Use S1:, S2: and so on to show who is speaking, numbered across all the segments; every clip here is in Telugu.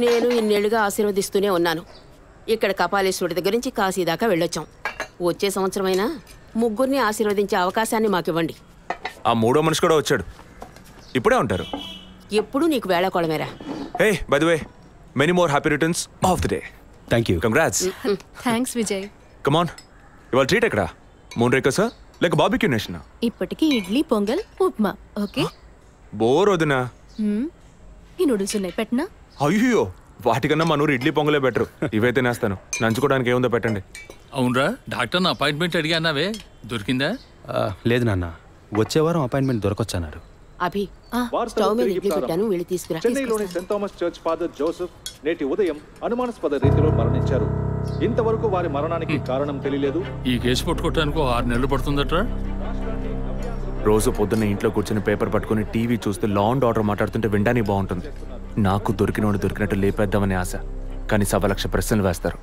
S1: నేను ఇన్నేళ్లుగా ఆశీర్వదిస్తూనే ఉన్నాను. ఇక్కడ కపాలేశ్వరుడి దగ్గర నుంచి కాశీ దాకా వెళ్ళొచ్చాం. వచ్చే సంవత్సరమైనా ముగ్గురిని ఆశీర్వదించే అవకాశాన్ని మాకివ్వండి.
S2: ఆ మూడో మనిషి కూడా వచ్చాడు. ఇప్పుడే ఉంటారు.
S1: ఎప్పుడు నీకు వేళాకోళమేరా.
S2: Hey by the way many more happy returns of the day.
S3: Thank you.
S2: Congrats.
S4: Thanks Vijay.
S2: Come on, ఇవాళ ట్రీట్ ఎక్కడా? మూన్ రేకసా లేక బార్బిక్యూ నేషనా?
S4: ఇప్పటికి ఇడ్లీ పొంగల్ ఉప్మా. ఓకే
S2: బోర్ వదినా.
S4: ఈ నూడిల్స్ ఉన్నాయి, పెట్టనా?
S2: అయ్యో, వాటికన్నా మన ఊరు ఇడ్లీ పొంగలే బెటర్. ఇవైతే నేస్తాను. నంచుకోవడానికి ఏముందో పెట్టండి.
S5: అవునరా, డాక్టర్ నా అపాయింట్మెంట్ అడిగానావే, దొరికిందా?
S3: లేదు నాన్న, వచ్చే వారం అపాయింట్మెంట్ దొరకొచ్చన్నారు.
S1: అభి, స్టవ్ మీద ఇడ్లీ పెట్టాను, వెళ్ళి తీసుకురా.
S6: చెన్నైలోని Saint Thomas church father Joseph నేటి ఉదయం అనుమానాస్పద రీతిలో మరణించారు. ఇంతవరకు వారి మరణానికి కారణం తెలియలేదు.
S5: ఈ కేసు పట్టుకోవడానికి 6 నెలలు పడుతుందట్రా.
S2: రోజు పొద్దున్న ఇంట్లో కూర్చొని పేపర్ పట్టుకుని టీవీ చూస్తూ లా అండ్ ఆర్డర్ మాట్లాడుతుంటే వినడానికి బాగుంటుంది. నాకు దొరికినోడు దొరికినట్టు లేపేద్దామని ఆశ, కానీ 1,00,000 ప్రశ్నలు వేస్తారు.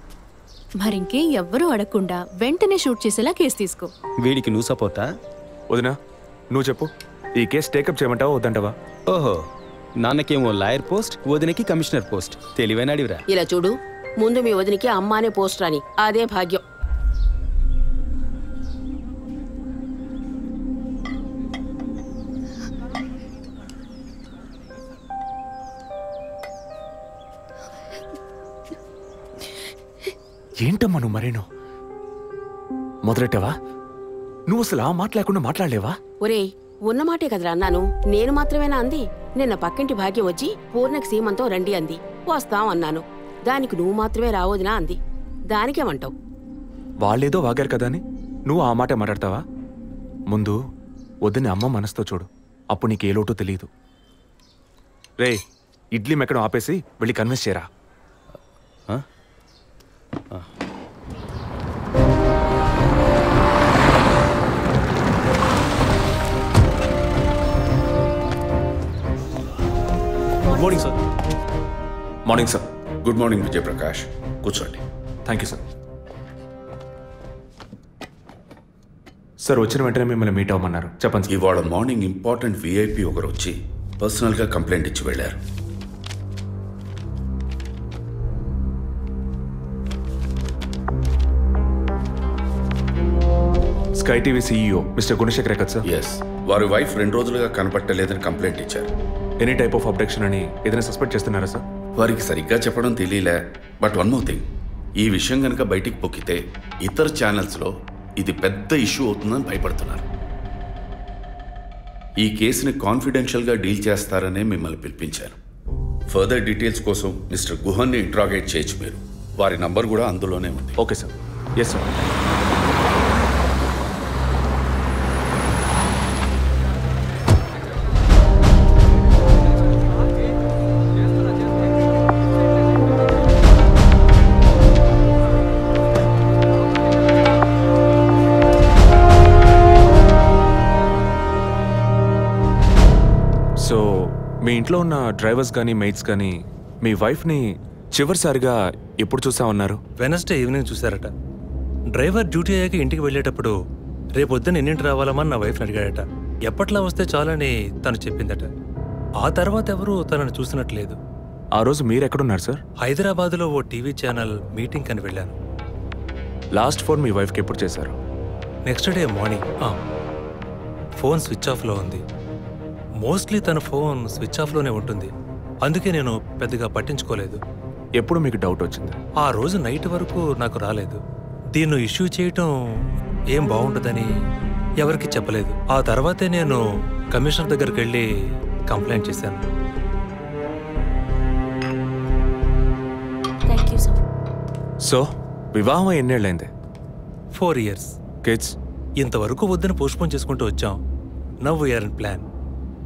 S4: మరింకే ఎవ్వరూ అడగకుండా వెంటనే షూట్ చేసేలా కేసు తీసుకో.
S3: వీడికి నువ్వు సపోర్టా?
S2: వదినా నువ్వు చెప్పు, ఈ కేసు టేకప్ చేయమంటావా వద్దంటావా?
S3: ఓహో, నాన్నకేమో లాయర్ పోస్ట్, వదినకి కమిషనర్ పోస్ట్. తెలివైన అడివిరా.
S1: ఇలా చూడు, ముందు మీ వదినికి అమ్మానే పోస్ట్ రాని, అదే భాగ్యం.
S2: ఏంటమ్మా నువ్వు మరేను మొదలెట్టావా? నువ్వు అసలు ఆ మాట లేకుండా మాట్లాడలేవా?
S1: ఒరేయ్, ఉన్నమాటే కదరా అన్నాను. నేను మాత్రమేనా అంది? నిన్న పక్కింటి భాగ్యం వచ్చి పూర్ణకి సీమంతం రండి అంది. వస్తాం అన్నాను. దానికి నువ్వు మాత్రమే రావద్దునా అంది. దానికేమంటావు?
S2: వాళ్ళేదో వాగారు కదా అని నువ్వు ఆ మాట మాట్లాడతావా? ముందు వద్దని అమ్మ మనసుతో చూడు, అప్పుడు నీకు ఏ లోటో తెలియదు. రే, ఇడ్లీ మెక్కడం ఆపేసి వెళ్ళి కన్విన్స్ చేయరా.
S7: Morning sir.
S2: Morning sir.
S8: Good morning Vijayaprakash, కూర్చోండి.
S2: Thank you sir. సార్ వచ్చిన వెంటనే మిమ్మల్ని మీట్ అవ్వమన్నారు. చెప్పండి.
S8: ఇవాళ మార్నింగ్ ఇంపార్టెంట్ విఐపి ఒకరు వచ్చి పర్సనల్గా కంప్లైంట్ ఇచ్చి వెళ్ళారు.
S2: Sky TV CEO mister Gunasekhar కదా సార్?
S8: ఎస్, వారి వైఫ్ 2 రోజులుగా కనపట్టలేదని కంప్లైంట్ ఇచ్చారు.
S2: ఎనీ టైప్ ఆఫ్ అబ్డక్షన్ అని ఏదైనా సస్పెక్ట్ చేస్తున్నారా సార్?
S8: వారికి సరిగ్గా చెప్పడం తెలియలే. బట్ వన్ మోర్ థింగ్, ఈ విషయం కనుక బయటికి పొక్కితే ఇతర ఛానల్స్లో ఇది పెద్ద ఇష్యూ అవుతుందని భయపడుతున్నారు. ఈ కేసుని కాన్ఫిడెన్షియల్గా డీల్ చేస్తారనే మిమ్మల్ని పిలిపించాను. ఫర్దర్ డీటెయిల్స్ కోసం మిస్టర్ గుహన్ని ఇంట్రాగేట్ చేయొచ్చు మీరు. వారి నంబర్ కూడా అందులోనే ఉంది.
S2: Okay sir. Yes sir. So మీ ఇంట్లో ఉన్న డ్రైవర్స్ కానీ మెయిట్స్ కానీ మీ వైఫ్ని చివరిసారిగా ఎప్పుడు చూసా ఉన్నారు?
S7: వెనస్డే ఈవినింగ్ చూశారట. డ్రైవర్ డ్యూటీ అయ్యాక ఇంటికి వెళ్ళేటప్పుడు రేపొద్దున ఎన్నింటి రావాలమని నా వైఫ్ని అడిగాడట. ఎప్పట్లా వస్తే చాలని తను చెప్పిందట. ఆ తర్వాత ఎవరూ తనను చూసినట్లేదు.
S2: ఆ రోజు మీరు ఎక్కడున్నారు సార్?
S7: హైదరాబాద్లో ఓ టీవీ ఛానల్ మీటింగ్ అని వెళ్ళాను.
S2: లాస్ట్ ఫోన్ మీ వైఫ్కి ఎప్పుడు చేశారు?
S7: Next day morning. Phone switch ఆఫ్లో ఉంది. మోస్ట్లీ తన ఫోన్ స్విచ్ ఆఫ్లోనే ఉంటుంది. అందుకే నేను పెద్దగా పట్టించుకోలేదు.
S2: ఎప్పుడు మీకు డౌట్ వచ్చింది?
S7: ఆ రోజు నైట్ వరకు నాకు రాలేదు. దీన్ని ఇష్యూ చేయటం ఏం బాగుంటుందని ఎవరికి చెప్పలేదు. ఆ తర్వాతే నేను కమిషనర్ దగ్గరికి వెళ్ళి కంప్లైంట్ చేశాను.
S2: సో వివాహం ఎన్నేళ్ళైంది?
S7: 4 years.
S2: కిడ్స్?
S7: ఇంతవరకు వద్దని పోస్ట్పోన్ చేసుకుంటూ వచ్చాం. Now we're in plan.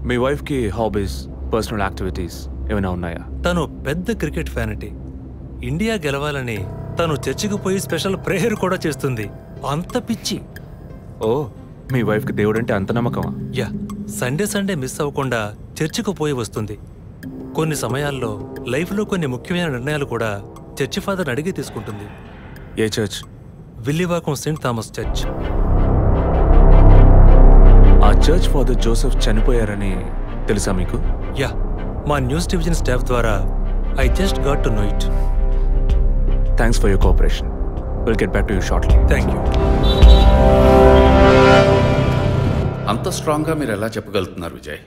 S2: మీ వైఫ్కి హాబీస్, పర్సనల్ యాక్టివిటీస్ ఏమైనా ఉన్నాయా?
S7: తను పెద్ద క్రికెట్ ఫ్యానిటీ. ఇండియా గెలవాలని తను చర్చికి పోయి స్పెషల్ ప్రేయర్ కూడా చేస్తుంది. అంత పిచ్చి.
S2: ఓ, మీ వైఫ్కి దేవుడు అంటే అంత నమ్మకమా?
S7: యా, సండే మిస్ అవ్వకుండా చర్చికి పోయి వస్తుంది. కొన్ని సమయాల్లో లైఫ్లో కొన్ని ముఖ్యమైన నిర్ణయాలు కూడా చర్చి ఫాదర్ అడిగి తీసుకుంటుంది.
S2: ఏ church?
S7: Villivakkam saint Thomas church.
S2: ఆ చర్చ్ ఫాదర్ జోసెఫ్ చనిపోయారని తెలుసా మీకు?
S7: యా, మా న్యూస్ డివిజన్ స్టాఫ్ ద్వారా I just got to know it.
S2: Thanks for your cooperation. Will get back to you shortly.
S7: Thank you.
S8: అంత స్ట్రాంగ్గా మీరు ఎలా చెప్పగలుగుతున్నారు విజయ్?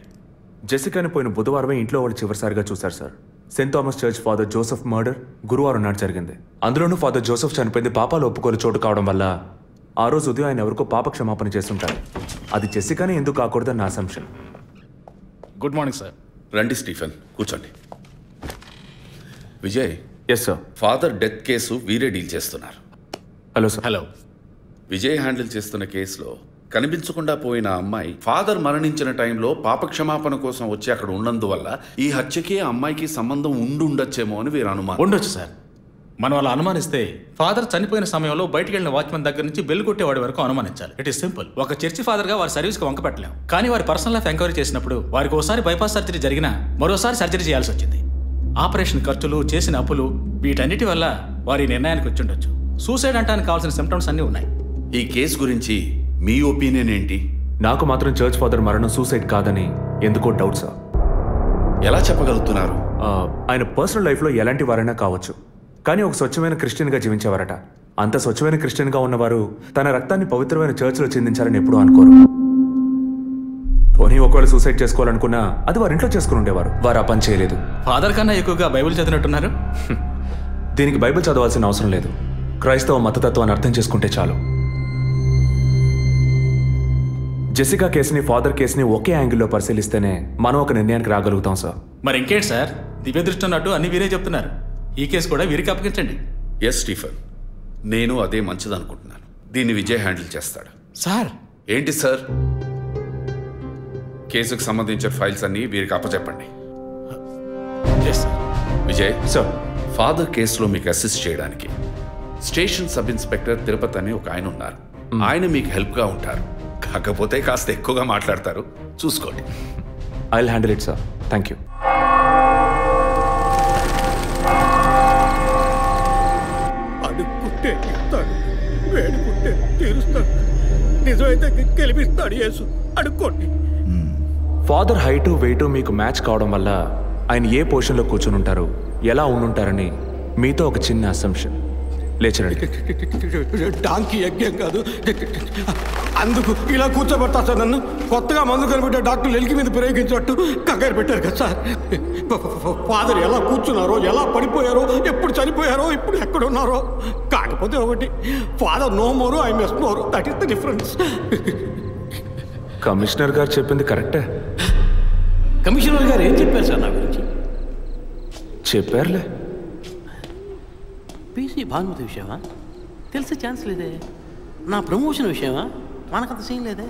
S2: జెసికాని పోయిన బుధవారమే ఇంట్లో వాళ్ళు చివరిసారిగా చూశారు sir. Saint Thomas church father Joseph murder గురువారం నాడు జరిగింది. అందులోనూ ఫాదర్ జోసెఫ్ చనిపోయింది పాపాలు ఒప్పుకోలు చోటు కావడం వల్ల ఆ రోజు ఉదయం ఆయన ఎవరికో పాప క్షమాపణ చేస్తుంటారు. అది జెసికానే ఎందుకు కాకూడదని నా అసంప్షన్.
S9: Good morning sir.
S8: రండి స్టీఫెన్, కూర్చోండి. Vijay,
S2: yes sir.
S8: Father death case వీరే డీల్ చేస్తున్నారు.
S2: Hello sir.
S9: Hello.
S8: Vijay handle చేస్తున్న కేసులో కనిపించకుండా పోయిన అమ్మాయి ఫాదర్ మరణించిన టైంలో పాప క్షమాపణ కోసం వచ్చి అక్కడ ఉన్నందువల్ల ఈ హత్యకి ఆ అమ్మాయికి సంబంధం ఉండొచ్చేమో అని వీరు అనుమానం.
S9: ఉండొచ్చు సార్. మనం అలా అనుమానిస్తే ఫాదర్ చనిపోయిన సమయంలో బయటికి వెళ్ళిన వాచ్మెన్ దగ్గర నుంచి బెల్ కొట్టేవాడి వరకు అనుమానించాలి. It is simple. ఒక చర్చి ఫాదర్గా వారి సర్వీస్కి వంక పెట్టలేం. కానీ వారి పర్సనల్ లైఫ్ ఎంక్వైరీ చేసినప్పుడు వారికి ఒకసారి బైపాస్ సర్జరీ జరిగినా మరోసారి సర్జరీ చేయాల్సి వచ్చింది. ఆపరేషన్ ఖర్చులు, చేసిన అప్పులు, వీటన్నిటి వల్ల వారి నిర్ణయానికి వచ్చి ఉండొచ్చు. సూసైడ్ అంటానికి కావాల్సిన సిమ్టమ్స్ అన్నీ ఉన్నాయి.
S8: ఈ కేసు గురించి మీ ఒపీనియన్ ఏంటి?
S2: నాకు మాత్రం చర్చ్ ఫాదర్ మరణం సూసైడ్ కాదని ఎందుకో డౌట్ సార్.
S8: ఎలా చెప్పగలుగుతున్నారు?
S2: ఆయన పర్సనల్ లైఫ్లో ఎలాంటి వారైనా కావచ్చు, కానీ ఒక స్వచ్ఛమైన క్రిస్టియన్గా జీవించేవారట. అంత స్వచ్ఛమైన క్రిస్టియన్గా ఉన్నవారు తన రక్తాన్ని పవిత్రమైన చర్చ్లో చెందించాలని ఎప్పుడూ అనుకోరు. పోనీ ఒకవేళ సూసైడ్ చేసుకోవాలనుకున్నా అది వారి ఇంట్లో చేసుకుని ఉండేవారు. వారు ఆ పని చేయలేదు.
S9: ఫాదర్ కన్నా ఎక్కువగా బైబిల్ చదివినట్టున్నారు.
S2: దీనికి బైబిల్ చదవాల్సిన అవసరం లేదు. క్రైస్తవ మతతత్వాన్ని అర్థం చేసుకుంటే చాలు. జెసికా కేసుని, ఫాదర్ కేసుని ఒకే యాంగిల్లో పరిశీలిస్తేనే మనం ఒక నిర్ణయానికి రాగలుగుతాం సార్.
S9: మరి ఇంకేంటి సార్, దివ్య దృష్టి ఉన్నట్టు అన్ని వీరే చెప్తున్నారు. ఈ కేసు కూడా వీరికి అప్పగించండి.
S8: ఎస్ స్టీఫెన్, నేను అదే మంచిదనుకుంటున్నాను. దీన్ని విజయ్ హ్యాండిల్ చేస్తాడు.
S9: సార్.
S8: ఏంటి సార్? కేసుకు సంబంధించిన ఫైల్స్ అన్ని వీరికి అప్పచెప్పండి. విజయ్
S2: సార్,
S8: ఫాదర్ కేసులో మీకు అసిస్ట్ చేయడానికి స్టేషన్ సబ్ ఇన్స్పెక్టర్ తిరుపతి అని ఒక ఆయన ఉన్నారు. ఆయన మీకు హెల్ప్గా ఉంటారు. కాకపోతే కాస్త ఎక్కువగా మాట్లాడతారు, చూసుకోండి.
S2: I will handle it sir. Thank you.
S10: అడుక్కుంటే ఇస్తాడు, వేడుకుంటే తీరుస్తాడు, నిజమైతే గెలిపిస్తాడు యేసు. అడుక్కోండి.
S2: ఫాదర్ హైటు వెయిటు మీకు మ్యాచ్ కావడం వల్ల ఆయన ఏ పొజిషన్లో కూర్చుని ఉంటారు, ఎలా ఉండుంటారని మీతో ఒక చిన్న అసంప్షన్. లేచరండి.
S10: డాంకీ యజ్ఞం కాదు, అందుకు ఇలా కూర్చోబెడతా సార్. నన్ను కొత్తగా మందు కనిపెట్టే డాక్టర్లు ఎలికి మీద ప్రయోగించినట్టు కంగారు పెట్టారు కదా సార్. ఫాదర్ ఎలా కూర్చున్నారో, ఎలా పడిపోయారో, ఎప్పుడు చనిపోయారో, ఇప్పుడు ఎక్కడున్నారో. కాకపోతే ఒకటి, father no more, I miss more. That is the difference.
S2: Commissioner గారు చెప్పింది కరెక్టే.
S10: కమిషనర్ గారు ఏం చెప్పారు సార్ నా గురించి?
S2: చెప్పారులే.
S11: పీసీ భానుమతి విషయమా? తెలిసే ఛాన్స్ లేదే. నా ప్రమోషన్ విషయమా? మనకంత సీన్ లేదే.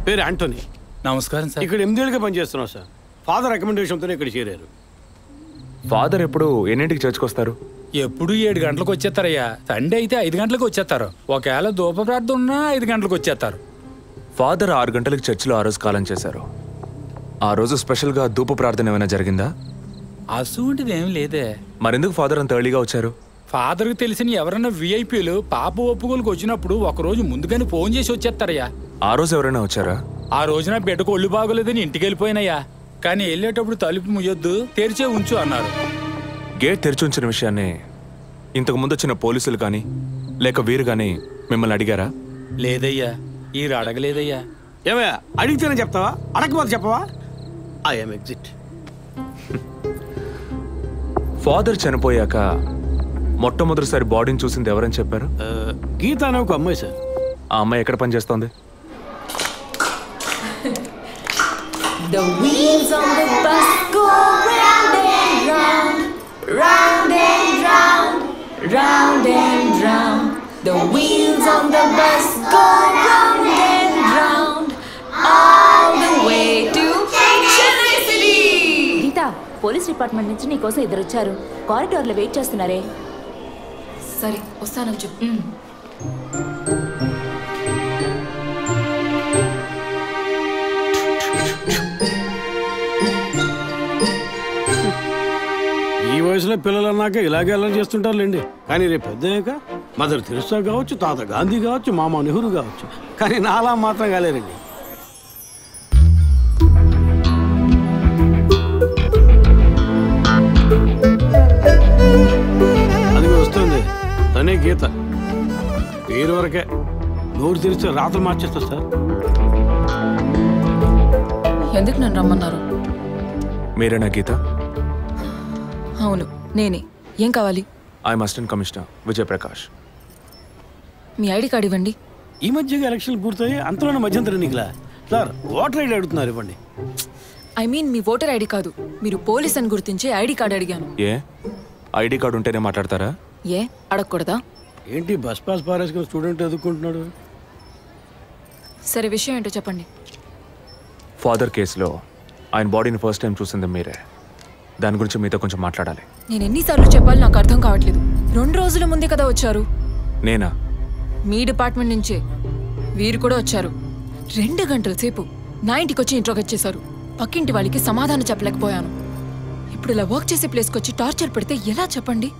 S10: పేరు యాంటోనీ.
S9: నమస్కారం సార్.
S10: ఇక్కడ 8 ఏళ్ళుగా పనిచేస్తున్నాం సార్. ఫాదర్ రికమెండేషన్తోనే ఇక్కడ చేరారు.
S2: ఫాదర్ ఎప్పుడు ఎన్నింటికి చర్చ్కి వస్తారు?
S12: ఎప్పుడు 7 గంటలకు వచ్చేస్తారయ్యా. సండే అయితే 5 గంటలకు వచ్చేస్తారు. ఒకవేళ ధూప ప్రార్థన ఉన్నా 5 గంటలకు వచ్చేస్తారు.
S2: ఫాదర్ 6 గంటలకు చర్చిలో ఆ రోజు కాలం చేశారు. ఆ రోజు స్పెషల్గా ధూప ప్రార్థన ఏమైనా జరిగిందా?
S12: అసువంటిది ఏం లేదే.
S2: మరెందుకు ఫాదర్ అంత ఎర్లీగా వచ్చారు?
S12: ఫాదర్కి తెలిసిన ఎవరైనా విఐపీలు పాప ఒప్పుకోలకు వచ్చినప్పుడు ఒకరోజు ముందుగానే ఫోన్ చేసి వచ్చేస్తారయ్యా.
S2: ఆ రోజు ఎవరైనా వచ్చారా?
S12: ఆ రోజున బిడ్డకు ఒళ్ళు బాగోలేదని ఇంటికి వెళ్ళిపోయినయ్యా. కానీ వెళ్ళేటప్పుడు తలుపు ముయ్యొద్దు, తెరిచే ఉంచు అన్నారు.
S2: గేట్ తెరిచి ఉంచిన విషయాన్ని ఇంతకు ముందు వచ్చిన పోలీసులు కానీ లేక వీరు కానీ మిమ్మల్ని అడిగారా?
S12: లేదయ్యా, ఈ అడగలేదయ్యా.
S10: ఏమయ్యా అడిగితేనే చెప్తావా, అడగకపోతే చెప్పవా? I'm exit.
S2: ఫాదర్ చనిపోయాక మొట్టమొదటిసారి బాడీని చూసింది ఎవరని చెప్పారు?
S10: గీత అనే ఒక అమ్మాయి సార్.
S2: ఆ అమ్మాయి ఎక్కడ పనిచేస్తోంది?
S13: The wheels on the bus go round and round, round and round, round and round. The wheels on the bus go round and round, all the way to Chennai City.
S14: Geeta, police department నుంచి నీకోసం ఇద్దరు వచ్చారు. కారిడార్లో వెయిట్ చేస్తున్నారే.
S13: సరే వస్తానని చెప్పు.
S10: ఈ వయసులో పిల్లలు అన్నాక ఇలాగే అలా చేస్తుంటారులేండి. కానీ రేపు పెద్దయ్యాక మదర్ తెరెసా కావచ్చు, తాత గాంధీ కావచ్చు, మామ నెహ్రూ కావచ్చు, కానీ నాలా మాత్రం కాలేరండి. అది వస్తుంది తనే గీత. పేరు వరకే, నోరు తెరిస్తే రాత్రి మార్చేస్తా సార్.
S13: ఎందుకు నన్ను రమ్మన్నారు?
S2: మీరేనా గీత?
S13: అవును నేనే. ఏం కావాలి?
S2: I'm assistant commissioner Vijay Prakash.
S13: Me ID card ఇవ్వండి.
S10: ఈ మధ్యగా ఎలక్షన్లు పూర్తయి అంతలోనే మధ్యంతర ఎన్నికలా సార్? ఓటర్ ఐడి అడుగుతున్నారు, ఇవ్వండి.
S13: I mean me voter ID కాదు, మీరు పోలీస్ అని గుర్తించే ఐడి కార్డు అడిగాను.
S2: ఏ ఐడి కార్డు ఉంటేనే మాట్లాడతారా?
S13: ఏ అడగకూడదా?
S10: ఏంటి బస్ పాస్ పారేసుకుని స్టూడెంట్ ఎదుర్కొంటున్నాడు?
S13: సరే విషయం ఏంటో చెప్పండి.
S2: ఫాదర్ కేసులో ఆయన బాడీని ఫస్ట్ టైం చూసింది మీరే. దాని గురించి మీతో కొంచెం మాట్లాడాలి.
S13: నేను ఎన్నిసార్లు చెప్పాలి, నాకు అర్థం కావట్లేదు. 2 రోజుల ముందే కదా వచ్చారు.
S2: నేనా?
S13: మీ డిపార్ట్మెంట్ నుంచే వీరు కూడా వచ్చారు. 2 గంటల సేపు నా ఇంటికి వచ్చి ఇంట్రోగేట్ చేశారు. పక్కింటి వాళ్ళకి సమాధానం చెప్పలేకపోయాను. ఇప్పుడు ఇలా వర్క్ చేసే ప్లేస్కి వచ్చి టార్చర్ పెడితే ఎలా చెప్పండి?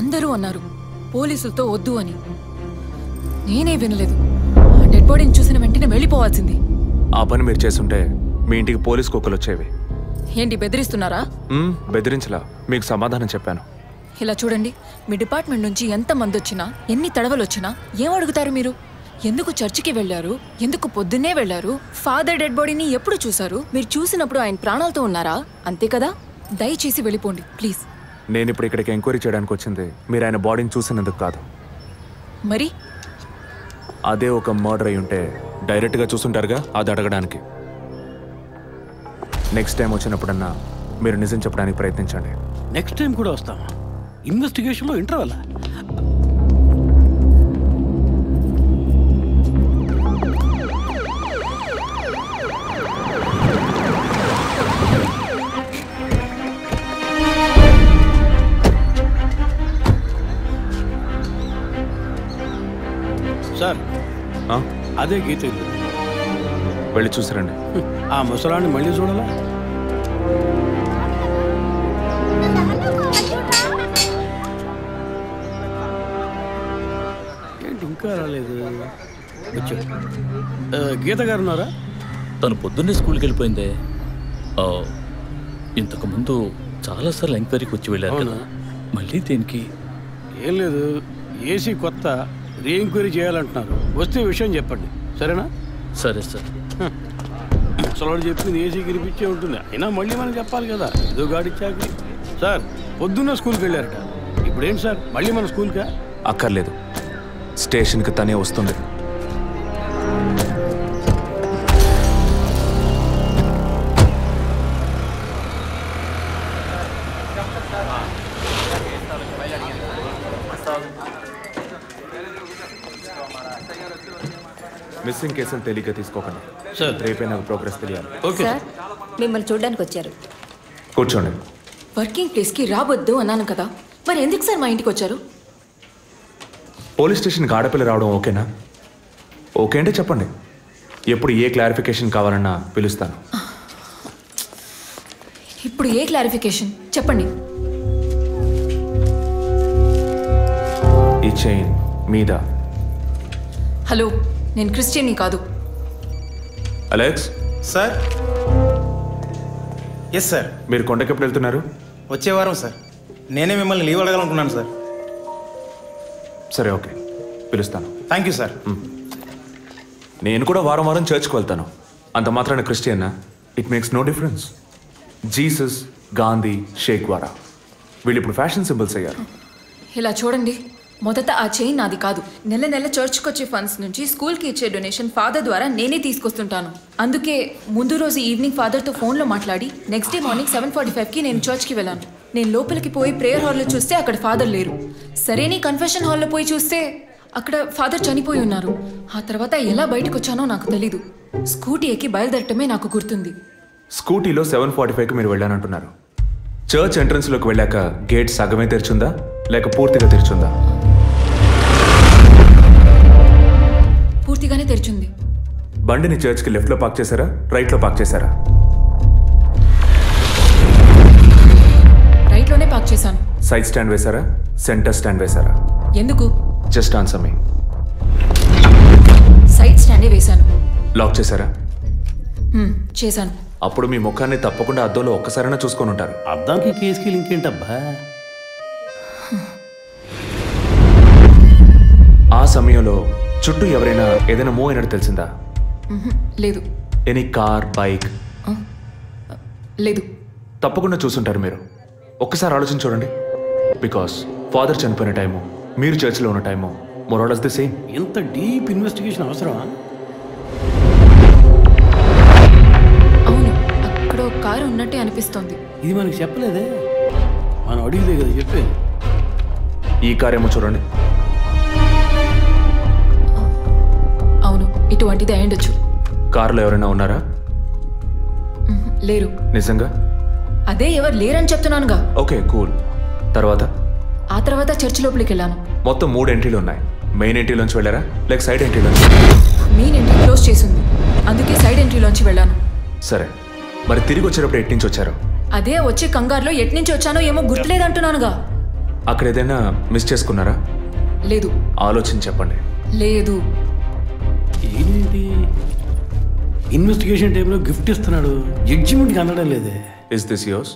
S13: అందరూ అన్నారు పోలీసులతో వద్దు అని. నేనే వినలేదు. డెడ్ బాడీని చూసిన వెంటనే వెళ్ళిపోవాల్సింది.
S2: ఆ పని మీరు చేస్తుంటే మీ ఇంటికి పోలీస్ కుక్కలు వచ్చేవి.
S13: ఏంటి బెదిరిస్తున్నారా?
S2: బెదిరించలా, మీకు సమాధానం చెప్పాను.
S13: ఇలా చూడండి, మీ డిపార్ట్మెంట్ నుంచి ఎంతమంది వచ్చినా, ఎన్ని తడవలు వచ్చినా ఏం అడుగుతారు మీరు? ఎందుకు చర్చికి వెళ్ళారు? ఎందుకు పొద్దున్నే వెళ్ళారు? ఫాదర్ డెడ్ బాడీని ఎప్పుడు చూశారు? మీరు చూసినప్పుడు ఆయన ప్రాణాలతో ఉన్నారా? అంతే కదా. దయచేసి వెళ్ళిపోండి ప్లీజ్.
S2: నేను ఇప్పుడు ఇక్కడికి ఎంక్వైరీ చేయడానికి వచ్చింది మీరు ఆయన బాడీని చూసినందుకు కాదు.
S13: మరి
S2: అదే ఒక మర్డర్ అయి ఉంటే డైరెక్ట్గా చూసుంటారుగా, అది అడగడానికి. నెక్స్ట్ టైం వచ్చినప్పుడన్నా మీరు నిజం చెప్పడానికి ప్రయత్నించండి.
S10: నెక్స్ట్ టైం కూడా వస్తాం. ఇన్వెస్టిగేషన్లో ఇంటర్వల్. సార్ అదే గీత ఇల్లు.
S2: వెళ్ళి చూసిరండి.
S10: ఆ ముసలాన్ని మళ్ళీ చూడాలా? ఏంటి ఇంకా రాలేదు? గీత గారు ఉన్నారా?
S5: తను పొద్దున్నే స్కూల్కి వెళ్ళిపోయిందే. ఇంతకుముందు చాలాసార్లు ఎంక్వైరీకి వచ్చి వెళ్ళారు కదా, మళ్ళీ దేనికి?
S10: ఏం లేదు, ఏసీ కొత్త రీ ఎంక్వైరీ చేయాలంటున్నారు. వస్తే విషయం చెప్పండి, సరేనా?
S5: సరే సార్.
S10: ముసలాడు చెప్పింది ఏసీ గిరిపించే ఉంటుంది. అయినా మళ్ళీ మనం చెప్పాలి కదా, ఏదో గాడిచ్చాక. సార్ పొద్దున్న స్కూల్కి వెళ్ళారట, ఇప్పుడేంటి సార్ మళ్ళీ మన స్కూల్కా?
S2: అక్కర్లేదు, స్టేషన్కి తనే వస్తుంది. మిస్సింగ్ కేసును తేలిగ్గా తీసుకోకండి సార్. రేపే నాకు ప్రోగ్రెస్ తెలియాలి.
S14: సార్ మిమ్మల్ని చూడడానికి వచ్చారు.
S2: కూర్చోండి.
S13: వర్కింగ్ ప్లేస్కి రావద్దు అన్నాను కదా, మరి ఎందుకు సార్ మా ఇంటికి వచ్చారు?
S2: పోలీస్ స్టేషన్కి ఆడపిల్ల రావడం ఓకేనా? ఓకే అంటే చెప్పండి, ఎప్పుడు ఏ క్లారిఫికేషన్ కావాలన్నా పిలుస్తాను.
S13: ఇప్పుడు ఏ క్లారిఫికేషన్ చెప్పండి.
S2: ఈ చైన్ మీద.
S13: హలో, నేను క్రిస్టియన్ని కాదు.
S2: Alex
S15: sir. Yes sir.
S2: మీరు కొండకి ఎప్పుడు వెళ్తున్నారు?
S15: వచ్చే వారం సార్. నేనే మిమ్మల్ని లీవ్ అడగాలనుకున్నాను సార్.
S2: సరే ఓకే, పిలుస్తాను.
S15: Thank you sir.
S2: నేను కూడా వారం వారం చర్చ్కి వెళ్తాను. అంత మాత్రాన క్రిస్టియన్నా? It makes no difference. Jesus, Gandhi, షేక్ వారా వీళ్ళు ఇప్పుడు ఫ్యాషన్ సింబల్స్ అయ్యారు.
S16: ఇలా చూడండి, మొదట ఆ చైన్ నాది కాదు. నెల నెల చర్చ్కి వచ్చే ఫండ్స్ నుంచి స్కూల్కి ఇచ్చే డొనేషన్ ఫాదర్ ద్వారా నేనే తీసుకొస్తుంటాను. అందుకే ముందు రోజు ఈవినింగ్ ఫాదర్తో ఫోన్లో మాట్లాడి నెక్స్ట్ డే మార్నింగ్ 7:45కి నేను చర్చ్కి వెళ్ళాను. నేను లోపలికి పోయి ప్రేయర్ హాల్లో చూస్తే అక్కడ ఫాదర్ లేరు. సరే నీ కన్ఫెషన్ హాల్లో పోయి చూస్తే అక్కడ ఫాదర్ చనిపోయి ఉన్నారు. ఆ తర్వాత ఎలా బయటకు వచ్చానో నాకు తెలీదు. స్కూటీ ఎక్కి బయలుదేరటమే నాకు గుర్తుంది.
S2: స్కూటీలో 7:45కి మీరు వెళ్ళానంటున్నారు. చర్చ్ ఎంట్రన్స్లోకి వెళ్ళాక గేట్ సగమే తెరిచుందా లేక పూర్తిగా తెరిచుందా?
S16: పూర్తిగానే తెరిచింది.
S2: బండిని చర్చ్కి లెఫ్ట్లో పార్క్ చేశారా, రైట్లో పార్క్ చేశారా?
S16: రైట్లోనే పార్క్ చేశాను.
S2: సైడ్ స్టాండ్ వేశారా, సెంటర్ స్టాండ్ వేశారా?
S16: ఎందుకు?
S2: జస్ట్ ఆన్సర్ మీ.
S16: సైడ్ స్టాండే వేశాను.
S2: లాక్ చేశారా?
S16: చేశాను.
S2: అప్పుడు మీ ముఖాన్ని తప్పకుండా అద్దంలో ఒక్కసారైనా చూసుకొని ఉంటారు.
S11: అద్దానికి కేసుకి లింక్ ఏంటబ్బా?
S2: ఆ సమయంలో చుట్టూ ఎవరైనా ఏదైనా మూవ్ అయినట్టు తెలిసిందా?
S16: లేదు.
S2: Any car, bike?
S16: లేదు.
S2: తప్పకుండా చూసుంటారు మీరు. ఒక్కసారి ఆలోచన చూడండి. బికాస్ ఫాదర్ చనిపోయిన టైము, మీరు చర్చిలో ఉన్న టైము మోరాలస్ ది సేమ్.
S11: ఎంత డీప్ ఇన్వెస్టిగేషన్ అవసరమా?
S16: అవును, అక్కడ ఒక కారు ఉన్నట్టే అనిపిస్తోంది.
S11: ఇది మనకి చెప్పలేదే, మనం అడిగితే కదా చెప్పేది.
S2: ఈ కారేమో చూడండి.
S16: అవును, ఇటువంటిది అయ్యుండొచ్చు.
S2: కారులో ఎవరైనా ఉన్నారా?
S16: లేరు.
S2: నిజంగా?
S16: అదే ఎవరు లేరని చెప్తున్నానుగా.
S2: Okay cool. తర్వాత?
S16: ఆ తర్వాత చర్చ్ లోపలికి వెళ్ళాను.
S2: మొత్తం 3 ఎంట్రీలు ఉన్నాయి. మెయిన్ ఎంట్రీలోంచి వెళ్ళారా లేక సైడ్ ఎంట్రీలోంచి?
S16: మెయిన్ ఎంట్రీ క్లోజ్ చేసింది, అందుకే సైడ్ ఎంట్రీలోంచి వెళ్ళాను.
S2: సరే, మరి తిరిగి వచ్చేటప్పుడు ఎట్నుంచి వచ్చారు?
S16: అదే వచ్చే కంగారులో ఎట్నుంచి వచ్చానో ఏమో గుర్తులేదంటున్నానుగా.
S2: అక్కడ ఏదైనా మిస్ చేసుకున్నారా?
S16: లేదు.
S2: ఆలోచించి చెప్పండి.
S16: లేదు.
S11: ఏంటి ఇన్వెస్టిగేషన్ టైంలో గిఫ్ట్ ఇస్తున్నాడు, జడ్జిమెంట్కి అందడం లేదే.
S2: Is this yours?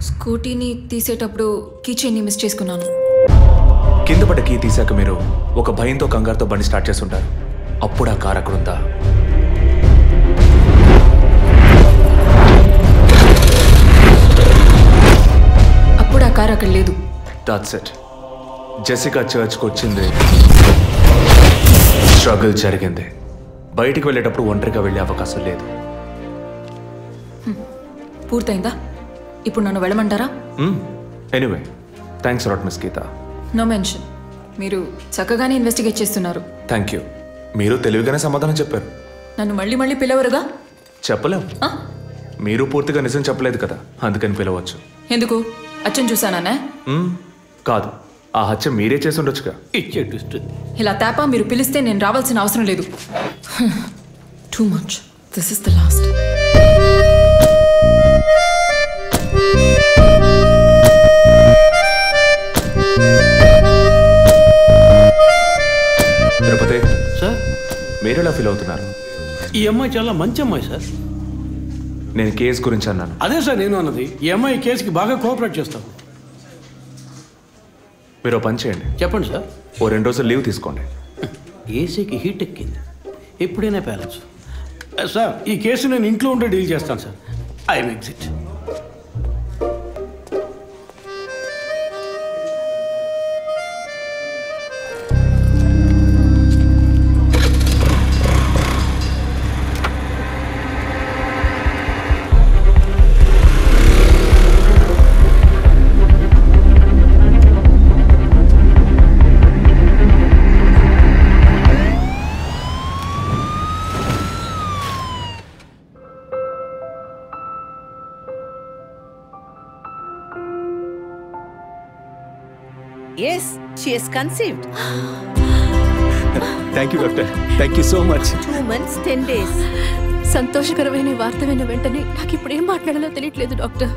S16: స్కూటీని తీసేటప్పుడు కీచైన్ని మిస్ చేసుకున్నాను.
S2: కింద పడ్డ కీ తీసాక మీరు ఒక భయంతో కంగారుతో బండి స్టార్ట్ చేస్తుంటారు. అప్పుడు ఆ కార్ అక్కడ ఉందా?
S16: అప్పుడు ఆ కార్ అక్కడ లేదు.
S2: That's it. జెసికా చర్చ్కి వచ్చింది, స్ట్రగుల్ జరిగింది. బయటికి వెళ్ళేటప్పుడు ఒంటరిగా వెళ్ళే అవకాశం లేదు.
S16: పూర్తయిందా? ఇప్పుడు నన్ను వెళ్ళమంటారా?
S2: Anyway, thanks lot miss Geeta.
S16: No mention. మీరు చక్కగానే ఇన్వెస్టిగేట్ చేస్తున్నారు.
S2: Thank you. మీరు తెలివిగానే సమాధానం చెప్పారు.
S16: నన్ను మళ్ళీ మళ్ళీ పిలవరుగా?
S2: చెప్పలేం. మీరు పూర్తిగా నిజం చెప్పలేదు కదా, అందుకని పిలవచ్చు.
S16: ఎందుకు? అచ్చం చూసానా?
S2: కాదు, ఆ హత్య మీరే చేసి ఉండొచ్చుగా.
S16: ఇలా తేపా మీరు పిలిస్తే నేను రావాల్సిన అవసరం లేదు. Too much. This is the last.
S2: Tirupati
S11: sir,
S2: మీరు ఎలా ఫీల్ అవుతున్నారు?
S11: ఈ అమ్మాయి చాలా మంచి అమ్మాయి సార్.
S2: నేను కేసు గురించి అన్నాను.
S11: అదే సార్ నేను అన్నది. ఈ అమ్మాయి కేసుకి బాగా కోఆపరేట్ చేస్తాం.
S2: మీరు పని చేయండి.
S11: చెప్పండి సార్.
S2: ఓ 2 రోజులు లీవ్ తీసుకోండి.
S11: ఏసీకి హీట్ ఎక్కింది, ఎప్పుడైనా ప్యాలెన్స్. సార్, ఈ కేసు నేను ఇంట్లో ఉండే డీల్ చేస్తాను sir. I exit.
S17: Yes, she is conceived.
S3: Thank you doctor. Thank you so much.
S17: 2 months 10 days.
S4: సంతోషకరమైన వార్త విన్న వెంటనే నాకు ఇప్పుడు ఏం మాట్లాడాలో తెలియట్లేదు డాక్టర్.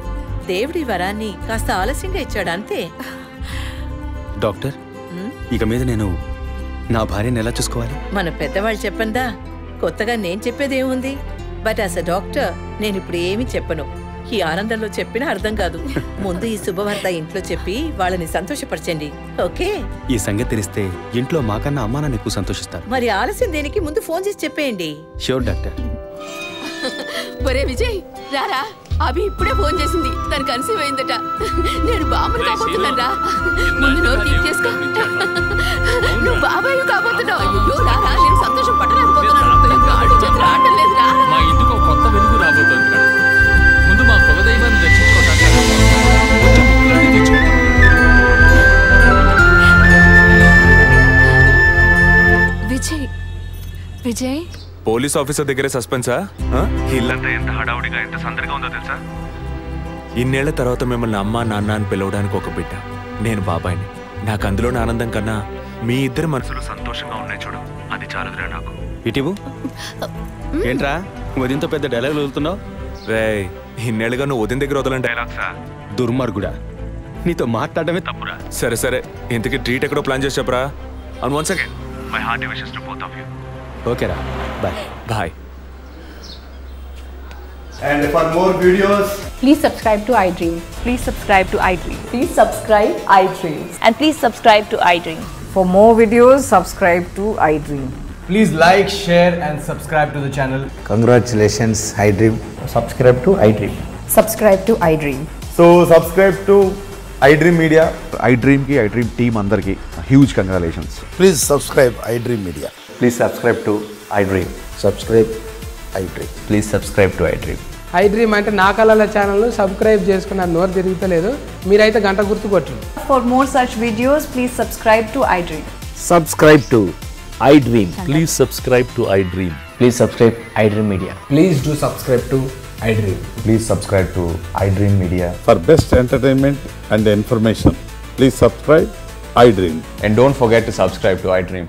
S17: దేవుడి వరాన్ని కాస్త ఆలస్యంగా ఇచ్చాడు అంతే.
S3: డాక్టర్, ఇక మీద నేను నా భార్యను ఎలా చూసుకోవాలి?
S17: మన పెద్దవాళ్ళు చెప్పందా, కొత్తగా నేను చెప్పేది ఏముంది? బట్ యాజ్ అ డాక్టర్ నేను ఇప్పుడు ఏమీ చెప్పను. ఈ ఆనందంలో చెప్పినా అర్థం కాదు. ముందు ఈ శుభవార్త ఇంట్లో చెప్పి వాళ్ళని సంతోషపరచండి, ఓకే?
S3: ఈ సంగతి తెలిస్తే ఇంట్లో మాకన్నా అమ్మా నాన్న ఎక్కువ సంతోషిస్తారు.
S17: మరి ఆలస్యం దేనికి, ముందు ఫోన్ చేసి చెప్పేయండి.
S3: Sure doctor.
S1: ఒరే విజయ్ రారా, అభి ఇప్పుడే ఫోన్ చేసింది, తను కన్సీవ్ అయిందట. నేను బాబుని కాబోతున్నాను రా. ముందు నోరు తీపి చేసుకో. నువ్వు బాబాయ్ కాబోతున్నావు. అయ్యో రారా, నేను సంతోషం పట్టలేకపోతున్నాను. గాడి చేతులు ఆడటం లేదు రా.
S5: మా ఇంటికి ఒక కొత్త వెలుగు రాబోతోంది కదా. ముందు మా కులదైవాన్ని దర్శించుకోవడానికి
S4: విజయ్ విజయ్
S2: పోలీస్ ఆఫీసర్ దగ్గరే సస్పెన్సా? ఇల్లంతా ఎంత హడావుడిగా ఎంత సందడిగా ఉందో తెలుసా? ఇన్నేళ్ల తర్వాత మిమ్మల్ని అమ్మా నాన్న అని పిలవడానికి ఒక బిడ్డ, నేను బాబాయిని. నాకు అందులోని ఆనందం కన్నా మీ ఇద్దరు మనసులు సంతోషంగా ఉన్నాయి చూడు, అది చాలదురా నాకు.
S3: ఇటీవు ఏంట్రా వదినతో పెద్ద డైలాగ్ వదులుతున్నావు?
S2: రే, ఇన్నేళ్ళుగా నువ్వు వదిన దగ్గర వదలని డైలాగ్సా?
S3: దుర్మార్గుడా, నీతో మాట్లాడమే తప్పురా.
S2: సరే సరే, ఇంతకీ ట్రీట్ ఎక్కడో ప్లాన్ చేసి చెప్పరా? And once again my hearty wishes to both of you.
S3: ఓకేరా, bye
S2: bye.
S18: And for more videos,
S19: please subscribe to iDream. Please subscribe to iDream.
S13: Please subscribe iDream. And please subscribe to iDream.
S19: For more videos, subscribe to iDream.
S18: please like, share and subscribe to the channel.
S20: Congratulations, iDream. Subscribe to iDream.
S19: Subscribe to iDream.
S18: So subscribe to iDream Media. iDream ki iDream team andarki huge congratulations.
S20: Please subscribe iDream Media.
S18: Please subscribe to iDream.
S20: Subscribe iDream.
S18: Please subscribe to iDream.
S21: iDream అంటే నా కళల ఛానల్ను సబ్స్క్రైబ్ చేసుకున్న నోరు తిరుగుతలేదు, మీరైతే గంట గుర్తు కొట్టండి.
S19: For more such videos, please subscribe to iDream.
S20: Subscribe to iDream.
S18: Please subscribe to iDream.
S20: Please subscribe iDream Media.
S18: Please do subscribe to iDream.
S20: Please subscribe to iDream Media.
S22: For best entertainment and information, please subscribe iDream.
S3: And don't forget to subscribe to iDream.